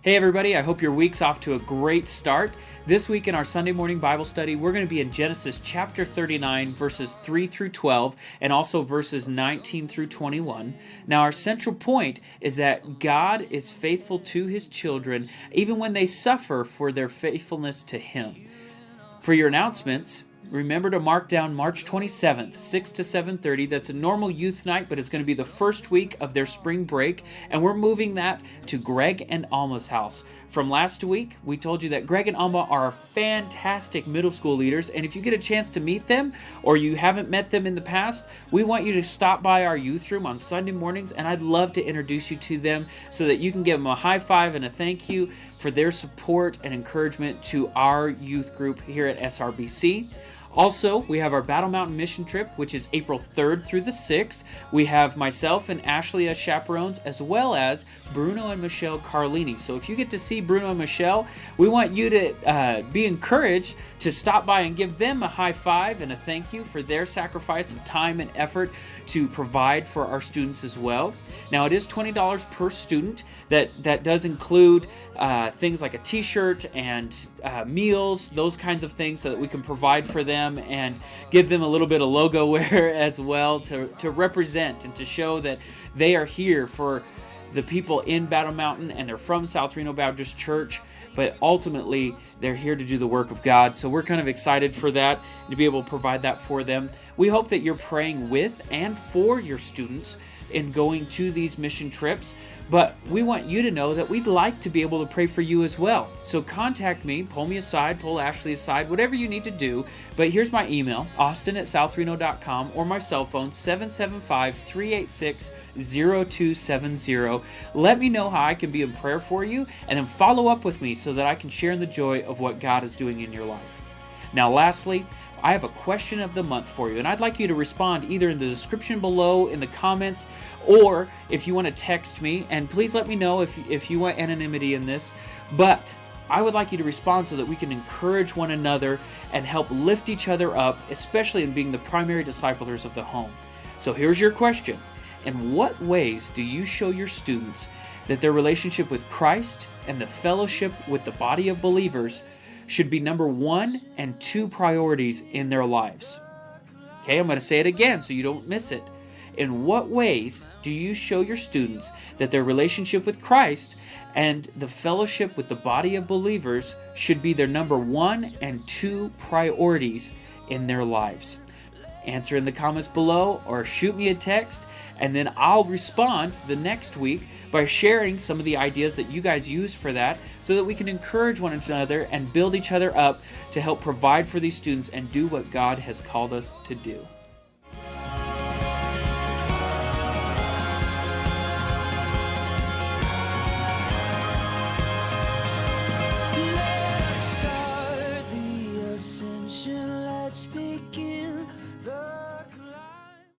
Hey everybody, I hope your week's off to a great start. This week in our Sunday morning Bible study, we're going to be in Genesis chapter 39, verses 3 through 12, and also verses 19 through 21. Now, our central point is that God is faithful to His children, even when they suffer for their faithfulness to Him. For your announcements, remember to mark down March 27th, 6 to 7:30. That's a normal youth night, but it's going to be the first week of their spring break, and we're moving that to Greg and Alma's house. From last week, we told you that Greg and Alma are fantastic middle school leaders, and if you get a chance to meet them, or you haven't met them in the past, we want you to stop by our youth room on Sunday mornings, and I'd love to introduce you to them so that you can give them a high five and a thank you for their support and encouragement to our youth group here at SRBC. Also, we have our Battle Mountain mission trip, which is April 3rd through the 6th. We have myself and Ashley as chaperones, as well as Bruno and Michelle Carlini. So if you get to see Bruno and Michelle, we want you to be encouraged to stop by and give them a high five and a thank you for their sacrifice of time and effort to provide for our students as well. Now, it is $20 per student. That does include things like a t-shirt and meals, those kinds of things, so that we can provide for them and give them a little bit of logo wear as well to represent and to show that they are here for the people in Battle Mountain and they're from South Reno Baptist Church, but ultimately they're here to do the work of God. So we're kind of excited for that, to be able to provide that for them. We hope that you're praying with and for your students in going to these mission trips, but we want you to know that we'd like to be able to pray for you as well. So contact me, pull me aside, pull Ashley aside, whatever you need to do. But here's my email, austin@southreno.com, or my cell phone, 775-386-0270. Let me know how I can be in prayer for you, and then follow up with me so that I can share in the joy of what God is doing in your life. Now, lastly, I have a question of the month for you, and I'd like you to respond either in the description below, in the comments, or if you want to text me, and please let me know if you want anonymity in this, but I would like you to respond so that we can encourage one another and help lift each other up, especially in being the primary disciplers of the home. So here's your question. In what ways do you show your students that their relationship with Christ and the fellowship with the body of believers should be number 1 and 2 priorities in their lives? Okay, I'm going to say it again so you don't miss it. In what ways do you show your students that their relationship with Christ and the fellowship with the body of believers should be their number 1 and 2 priorities in their lives? Answer in the comments below or shoot me a text, and then I'll respond the next week by sharing some of the ideas that you guys use for that so that we can encourage one another and build each other up to help provide for these students and do what God has called us to do.